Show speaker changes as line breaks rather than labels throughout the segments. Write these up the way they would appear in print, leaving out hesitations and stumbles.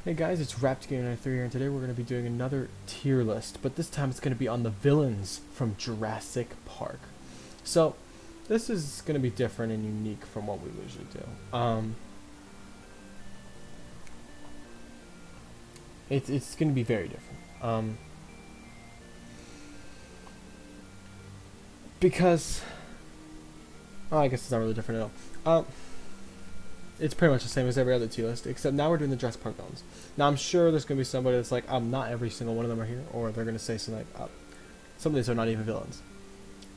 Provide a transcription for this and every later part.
Hey guys, it's Raptor93 here, and today we're going to be doing another tier list, but this time it's going to be on the villains from Jurassic Park. So, this is going to be different and unique from what we usually do. It's going to be very different. Because, oh, I guess it's not really different at all. It's pretty much the same as every other tier list, except now we're doing the Jurassic Park villains. Now I'm sure there's going to be somebody that's like, not every single one of them are here, or they're going to say something like, some of these are not even villains.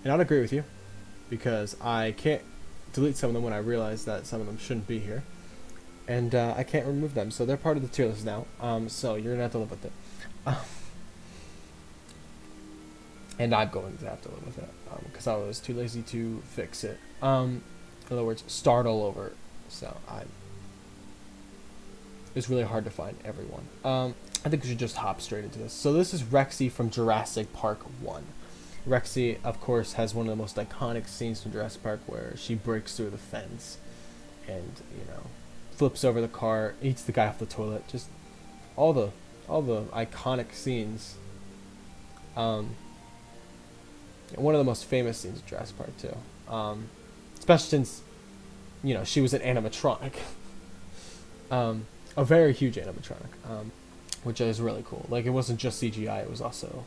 And I'd agree with you, because I can't delete some of them when I realize that some of them shouldn't be here. And I can't remove them, so they're part of the tier list now, so you're going to have to live with it. And I'm going to have to live with it, because I was too lazy to fix it. In other words, start all over. So it's really hard to find everyone. I think we should just hop straight into this. So this is Rexy from Jurassic Park 1. Rexy, of course, has one of the most iconic scenes from Jurassic Park where she breaks through the fence and, flips over the car, eats the guy off the toilet. Just all the iconic scenes. One of the most famous scenes of Jurassic Park 2. Especially since she was an animatronic. A very huge animatronic, which is really cool. Like, it wasn't just CGI, it was also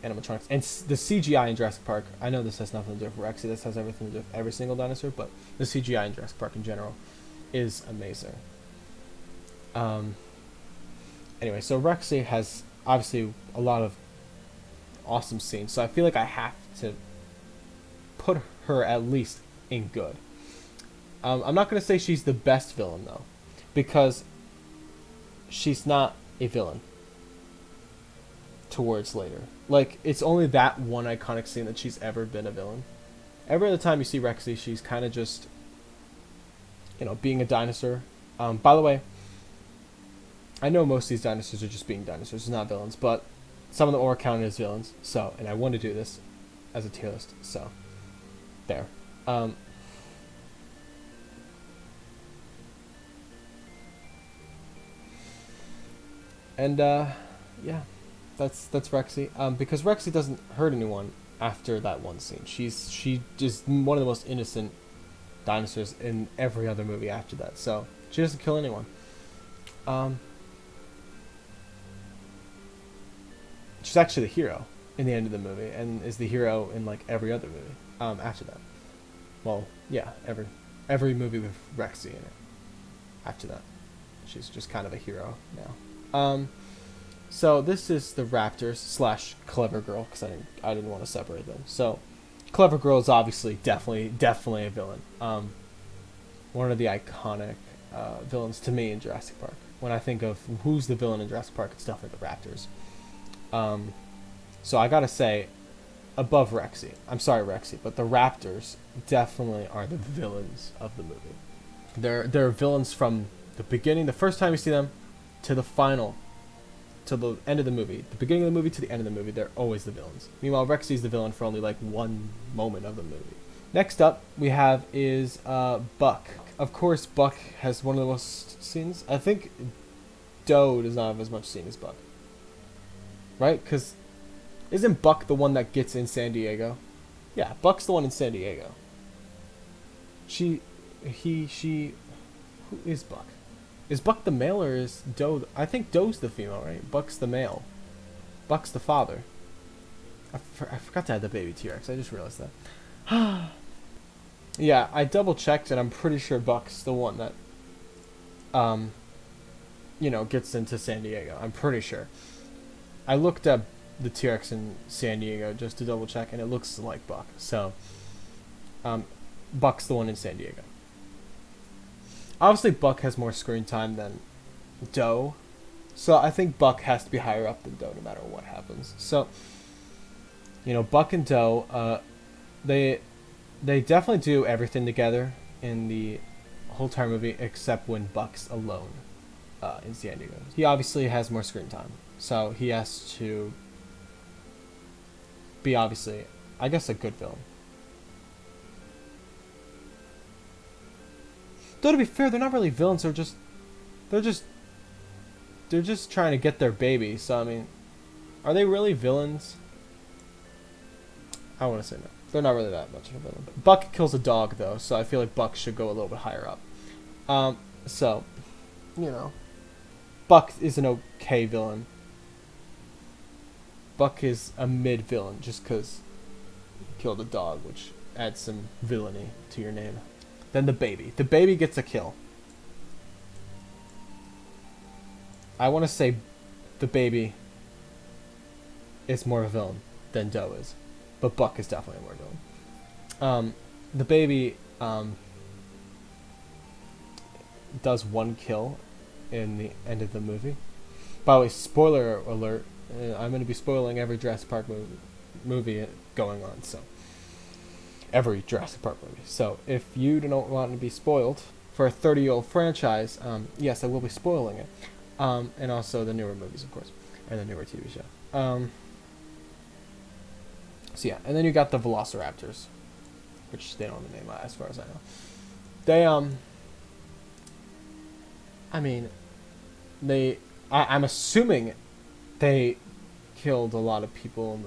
animatronics. And the CGI in Jurassic Park, I know this has nothing to do with Rexy, this has everything to do with every single dinosaur, but the CGI in Jurassic Park in general is amazing. Anyway, so Rexy has obviously a lot of awesome scenes, so I feel like I have to put her at least in good. I'm not going to say she's the best villain, though, because she's not a villain towards later. Like, it's only that one iconic scene that she's ever been a villain. Every other time you see Rexy, she's kind of just, being a dinosaur. By the way, I know most of these dinosaurs are just being dinosaurs, not villains, but some of them are counted as villains, so, and I want to do this as a tier list, so, there. And yeah, that's Rexy. Because Rexy doesn't hurt anyone after that one scene. She is one of the most innocent dinosaurs in every other movie after that. So she doesn't kill anyone. She's actually the hero in the end of the movie, and is the hero in like every other movie after that. Well, yeah, every movie with Rexy in it. After that, she's just kind of a hero now. So this is the Raptors / Clever Girl, because I didn't want to separate them. So, Clever Girl is obviously definitely a villain. One of the iconic villains to me in Jurassic Park. When I think of who's the villain in Jurassic Park, it's definitely the Raptors. So I gotta say, above Rexy. I'm sorry, Rexy, but the Raptors definitely are the villains of the movie. They're villains from the beginning, the first time you see them, to the final, to the end of the movie. The beginning of the movie to the end of the movie, they're always the villains. Meanwhile, Rexy's the villain for only like one moment of the movie. Next up, we have is Buck. Of course, Buck has one of the most scenes. I think Doe does not have as much scene as Buck. Right? Because isn't Buck the one that gets in San Diego? Yeah, Buck's the one in San Diego. She, who is Buck? Is Buck the male or is Doe? I think Doe's the female, right? Buck's the male. Buck's the father. I forgot to add the baby T-Rex. I just realized that. Yeah, I double checked and I'm pretty sure Buck's the one that, gets into San Diego. I'm pretty sure. I looked up the T-Rex in San Diego just to double check, and it looks like Buck. So, Buck's the one in San Diego. Obviously, Buck has more screen time than Doe, so I think Buck has to be higher up than Doe no matter what happens. So, Buck and Doe, they definitely do everything together in the whole entire movie, except when Buck's alone in San Diego. He obviously has more screen time, so he has to be, obviously, I guess, a good villain. Though, to be fair, they're not really villains, they're just they're just trying to get their baby. So I mean, are they really villains? I want to say no. They're not really that much of a villain. Buck kills a dog though, so I feel like Buck should go a little bit higher up. So, you know, Buck is an okay villain. Buck is a mid villain just because he killed a dog, which adds some villainy to your name. Then the baby. The baby gets a kill. I want to say the baby is more of a villain than Doe is. But Buck is definitely more villain. The baby does one kill in the end of the movie. By the way, spoiler alert, I'm going to be spoiling every Jurassic Park movie going on. So every Jurassic Park movie. So if you don't want to be spoiled for a 30-year-old franchise, yes, I will be spoiling it. And also the newer movies, of course, and the newer TV show. So yeah, and then you got the Velociraptors, which they don't have a name as far as I know. They I mean, I'm assuming they killed a lot of people in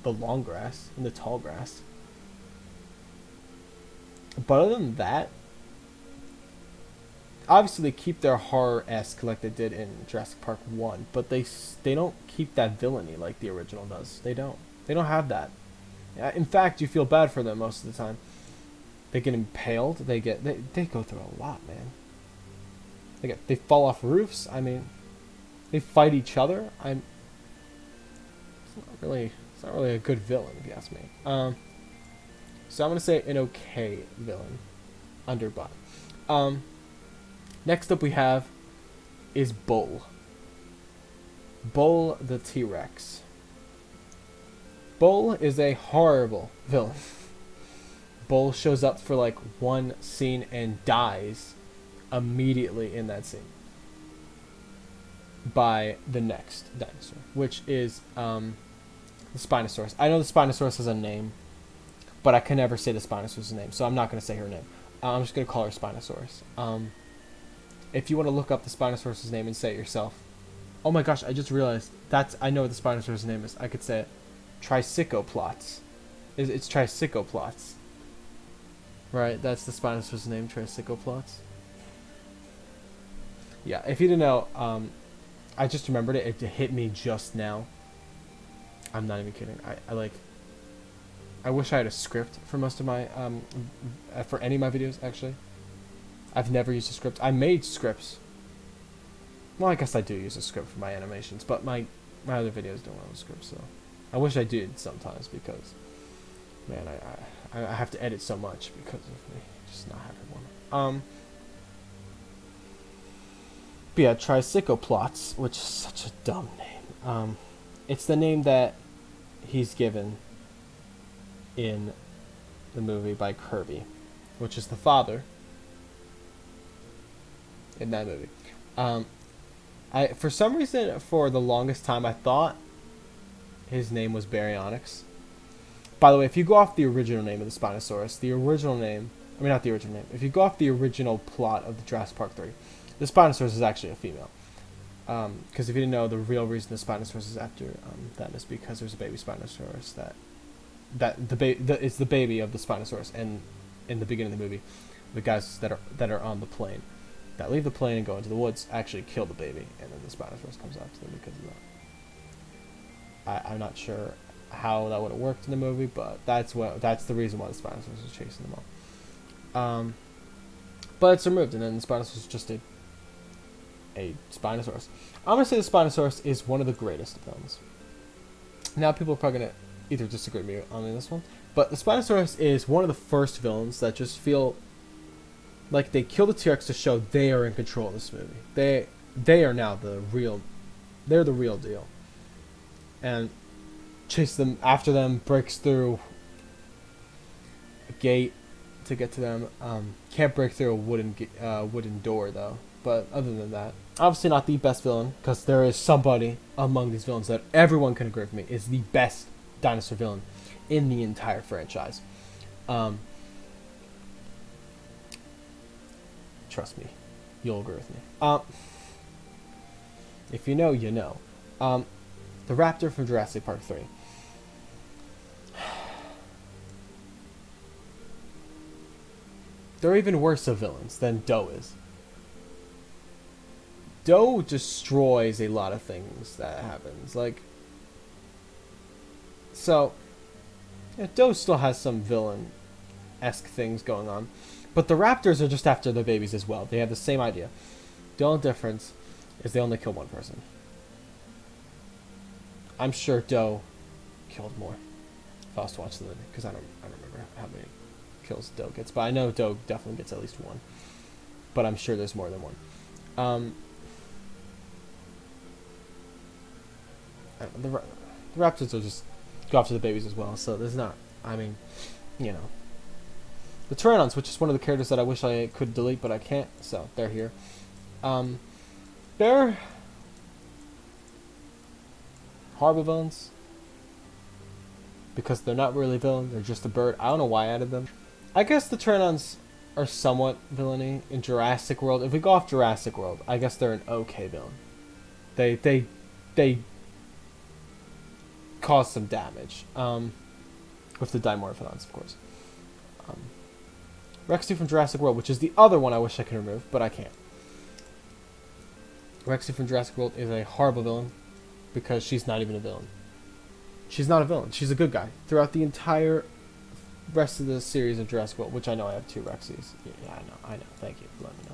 the long grass, in the tall grass. But other than that, obviously they keep their horror-esque like they did in Jurassic Park 1, but they don't keep that villainy like the original does. They don't have that. In fact, you feel bad for them most of the time. They get impaled. They go through a lot, man. They fall off roofs. I mean, they fight each other. It's not really a good villain if you ask me. So I'm gonna say an okay villain, under Buck. Next up we have is Bull. Bull the T-Rex. Bull is a horrible villain. Bull shows up for like one scene and dies immediately in that scene by the next dinosaur, which is the Spinosaurus. I know the Spinosaurus has a name, but I can never say the Spinosaurus' name, so I'm not going to say her name. I'm just going to call her Spinosaurus. If you want to look up the Spinosaurus' name and say it yourself, oh my gosh, I just realized I know what the Spinosaurus' name is. I could say it. Tricycoplots. It's Tricycoplots. Right, that's the Spinosaurus' name, Tricycoplots. Yeah, if you didn't know, I just remembered it. It hit me just now. I'm not even kidding. I wish I had a script for most of my, for any of my videos, actually. I've never used a script. I made scripts. Well, I guess I do use a script for my animations, but my other videos don't have a script, so I wish I did sometimes because, man, I have to edit so much because of me just not having one. But yeah, Tricycoplots, which is such a dumb name. It's the name that he's given in the movie by Kirby, which is the father in that movie. For some reason, for the longest time, I thought his name was Baryonyx. By the way, if you go off the original name of the Spinosaurus, if you go off the original plot of the Jurassic Park 3, the Spinosaurus is actually a female. Because if you didn't know, the real reason the Spinosaurus is after that is because there's a baby Spinosaurus it's the baby of the Spinosaurus, and in the beginning of the movie, the guys that are on the plane, that leave the plane and go into the woods, actually kill the baby, and then the Spinosaurus comes after them because of that. I'm not sure how that would have worked in the movie, but that's the reason why the Spinosaurus was chasing them all. But it's removed, and then the Spinosaurus is just a Spinosaurus. I'm gonna say the Spinosaurus is one of the greatest villains. Now people are probably gonna either disagree with me on this one, but the Spinosaurus is one of the first villains that just feel like they kill the T-Rex to show they are in control of this movie. They are now they're the real deal. And chase them after them, breaks through a gate to get to them. Can't break through a wooden door though. But other than that, obviously not the best villain, because there is somebody among these villains that everyone can agree with me is the best dinosaur villain in the entire franchise. Trust me, you'll agree with me. If you know, you know. The raptor from Jurassic Park 3. They're even worse of villains than Doe is. Doe destroys a lot of things that happens. Like, so, yeah, Doe still has some villain-esque things going on. But the raptors are just after the babies as well. They have the same idea. The only difference is they only kill one person. I'm sure Doe killed more. If I was to watch the movie, because I don't remember how many kills Doe gets, but I know Doe definitely gets at least one. But I'm sure there's more than one. The raptors will just go after the babies as well, so there's not. I mean, you know, the Pteranodons, which is one of the characters that I wish I could delete, but I can't. So they're here. They're horrible villains because they're not really villain. They're just a bird. I don't know why I added them. I guess the Pteranodons are somewhat villainy in Jurassic World. If we go off Jurassic World, I guess they're an okay villain. They cause some damage. With the Dimorphodons, of course. Rexy from Jurassic World, which is the other one I wish I could remove, but I can't. Rexy from Jurassic World is a horrible villain because she's not even a villain. She's not a villain. She's a good guy. Throughout the entire rest of the series of Jurassic World, which I know I have 2 Rexys. Yeah, I know. Thank you for letting me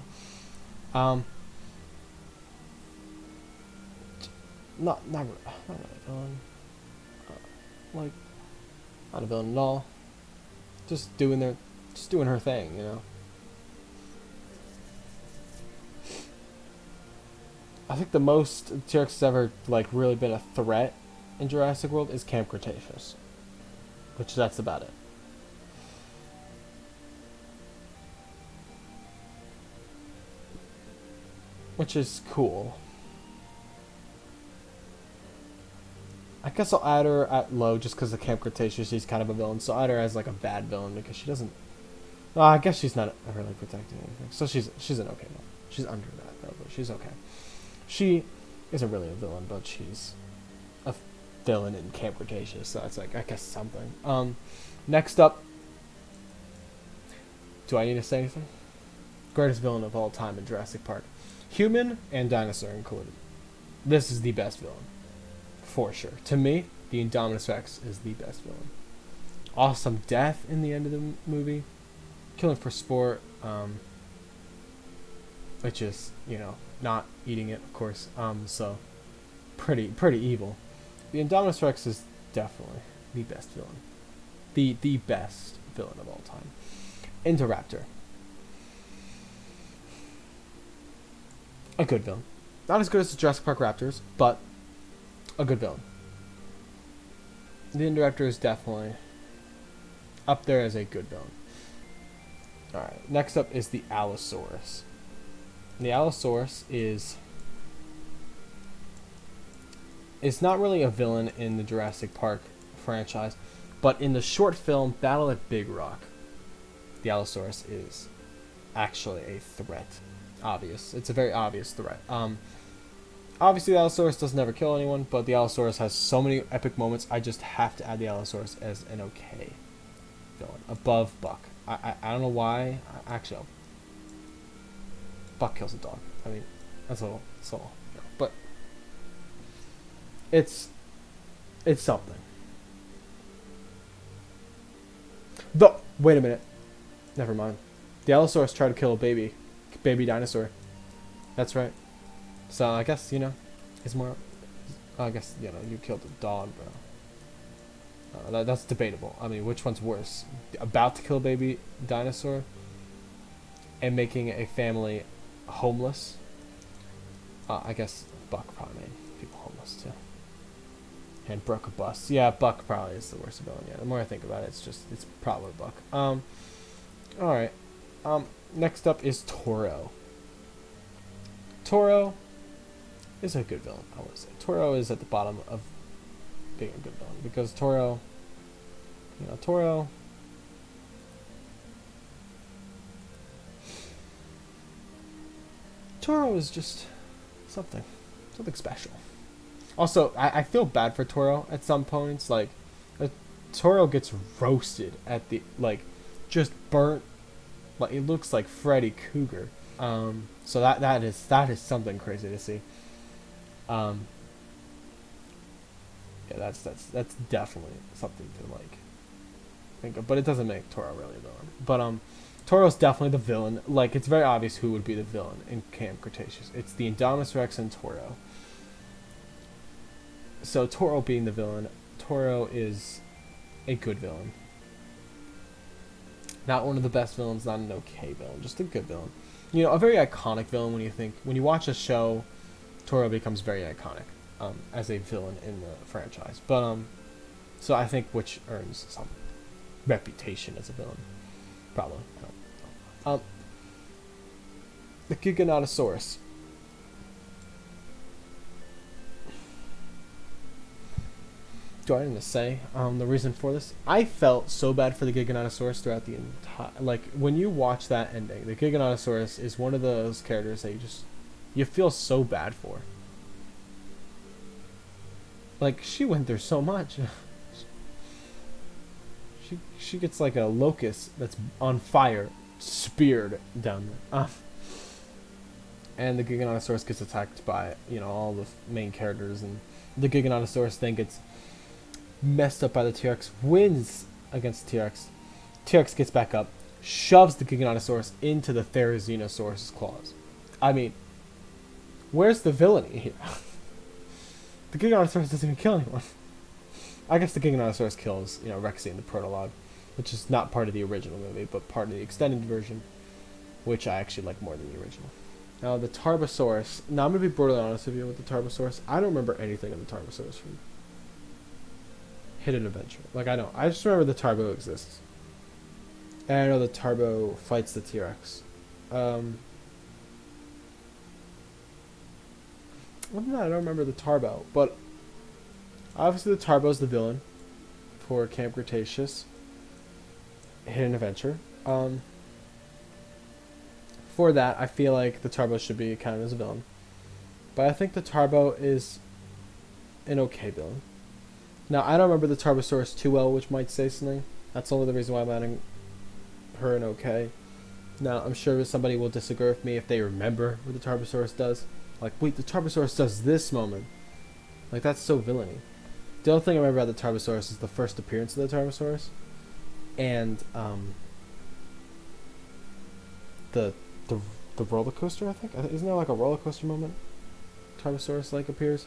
know. Not really a villain. Like, not a villain at all. Just doing her thing, you know. I think the most T-Rex has ever like really been a threat in Jurassic World is Camp Cretaceous, which that's about it. Which is cool. I guess I'll add her at low just because of Camp Cretaceous. She's kind of a villain, so I'll add her as like a bad villain because she doesn't. Well, I guess she's not really protecting anything, so she's an okay villain. She's under that though, but she's okay. She isn't really a villain, but she's a villain in Camp Cretaceous, so it's like I guess something. Next up, do I need to say anything? Greatest villain of all time in Jurassic Park, human and dinosaur included. This is the best villain. For sure. To me, the Indominus Rex is the best villain. Awesome death in the end of the movie. Killing for sport. Which is, you know, not eating it, of course. So, pretty evil. The Indominus Rex is definitely the best villain. The best villain of all time. Indoraptor. A good villain. Not as good as the Jurassic Park Raptors, but a good villain. The Indoraptor is definitely up there as a good villain. Alright, next up is the Allosaurus. The Allosaurus is not really a villain in the Jurassic Park franchise, but in the short film Battle at Big Rock, the Allosaurus is actually a threat. Obvious. It's a very obvious threat. Obviously, the Allosaurus doesn't ever kill anyone, but the Allosaurus has so many epic moments. I just have to add the Allosaurus as an okay villain, above Buck. I don't know why. Actually, Buck kills a dog. I mean, that's a little, you know, but it's something. Wait a minute. Never mind. The Allosaurus tried to kill a baby dinosaur. That's right. So I guess, you know, it's more. I guess, you know, you killed a dog, bro. That's debatable. I mean, which one's worse? About to kill a baby dinosaur and making a family homeless? I guess Buck probably made people homeless too. And broke a bus. Yeah, Buck probably is the worst villain. Yeah, the more I think about it, it's probably Buck. Alright. Next up is Toro. Toro is a good villain, I want to say. Toro is at the bottom of being a good villain because Toro is just something. something special. Also, I feel bad for Toro at some points. Like, Toro gets roasted at the, like, just burnt. Like, it looks like Freddy Krueger. So that is something crazy to see. Yeah, that's definitely something to like think of. But it doesn't make Toro really a villain. But Toro's definitely the villain. Like, it's very obvious who would be the villain in Camp Cretaceous. It's the Indominus Rex and Toro. So Toro being the villain, Toro is a good villain. Not one of the best villains, not an okay villain, just a good villain. You know, a very iconic villain when you watch a show, Toro becomes very iconic as a villain in the franchise. But so I think which earns some reputation as a villain, probably. I don't know. The Giganotosaurus. Do I need to say the reason for this? I felt so bad for the Giganotosaurus throughout the entire... Like, when you watch that ending, the Giganotosaurus is one of those characters that you feel so bad for. Like, she went through so much. she gets like a locust that's on fire, speared down there. And the Giganotosaurus gets attacked by, all the main characters, and the Giganotosaurus then gets messed up by the T-Rex, wins against the T-Rex. T-Rex gets back up, shoves the Giganotosaurus into the Therizinosaurus' claws. I mean, where's the villainy here? The Giganotosaurus doesn't even kill anyone. I guess the Giganotosaurus kills, Rexy in the prologue, which is not part of the original movie, but part of the extended version, which I actually like more than the original. Now, the Tarbosaurus. Now, I'm going to be brutally honest with you with the Tarbosaurus. I don't remember anything of the Tarbosaurus from Hidden Adventure. Like, I don't. I just remember the Tarbo exists. And I know the Tarbo fights the T-Rex. Other than that, I don't remember the Tarbo. But obviously the Tarbo's the villain for Camp Cretaceous. Hidden Adventure. For that, I feel like the Tarbo should be counted as a villain. But I think the Tarbo is an okay villain. Now, I don't remember the Tarbosaurus too well, which might say something. That's only the reason why I'm adding her an okay. Now, I'm sure somebody will disagree with me if they remember what the Tarbosaurus does. Like, wait, the Tarbosaurus does this moment. Like, that's so villainy. The only thing I remember about the Tarbosaurus is the first appearance of the Tarbosaurus. And, the roller coaster, I think? Isn't there, like, a roller coaster moment? Tarbosaurus, like, appears?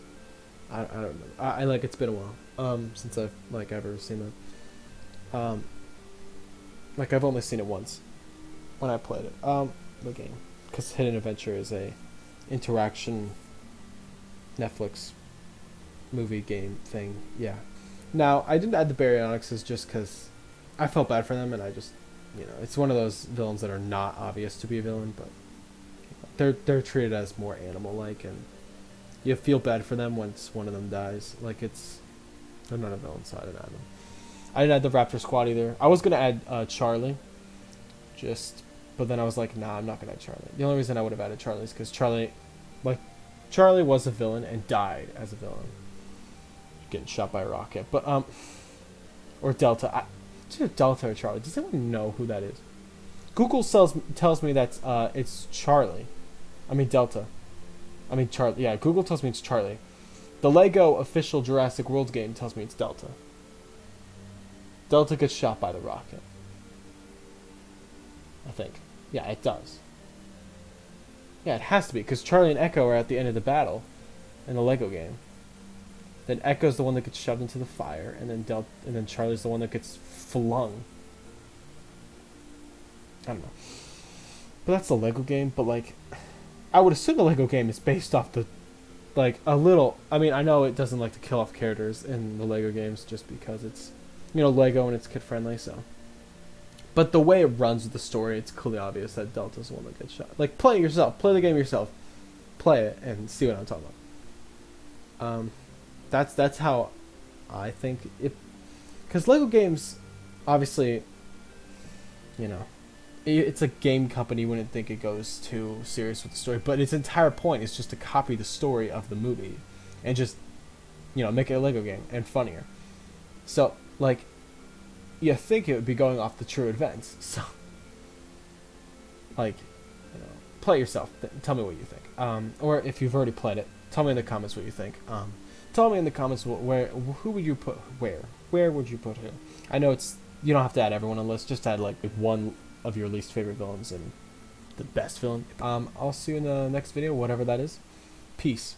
I don't remember. I like, it's been a while, since I've, like, ever seen that. Like, I've only seen it once when I played it, the game. Because Hidden Adventure is a interaction Netflix movie game thing, yeah. Now, I didn't add the Baryonyxes just because I felt bad for them, and I just, it's one of those villains that are not obvious to be a villain, but they're treated as more animal-like, and you feel bad for them once one of them dies. Like, they're not a villain, so I didn't add them. I didn't add the Raptor Squad either. I was going to add Charlie, but then I was like, nah, I'm not going to add Charlie. The only reason I would have added Charlie is because Charlie was a villain and died as a villain. Getting shot by a rocket. But, or Delta. It's either Delta or Charlie. Does anyone know who that is? Google tells me that it's Charlie. I mean, Delta. I mean, Charlie. Yeah, Google tells me it's Charlie. The Lego official Jurassic World game tells me it's Delta. Delta gets shot by the rocket. I think. Yeah, it does. Yeah, it has to be, because Charlie and Echo are at the end of the battle in the Lego game. Then Echo's the one that gets shoved into the fire, and then Charlie's the one that gets flung. I don't know. But that's the Lego game, but, like, I would assume the Lego game is based off the, like, a little... I mean, I know it doesn't like to kill off characters in the Lego games just because it's, Lego and it's kid-friendly, so... But the way it runs with the story, it's clearly obvious that Delta's the one that gets shot. Like, play it yourself. Play the game yourself. Play it and see what I'm talking about. That's how I think it... Because Lego games, obviously, it's a game company. You wouldn't think it goes too serious with the story, but its entire point is just to copy the story of the movie, and just, make it a Lego game and funnier. So like, you think it would be going off the true events. So like, play it yourself. Tell me what you think. Or if you've already played it, tell me in the comments what you think. Tell me in the comments who would you put where would you put him? I know you don't have to add everyone on the list. Just add like one of your least favorite villains and the best villain. I'll see you in the next video, whatever that is. Peace.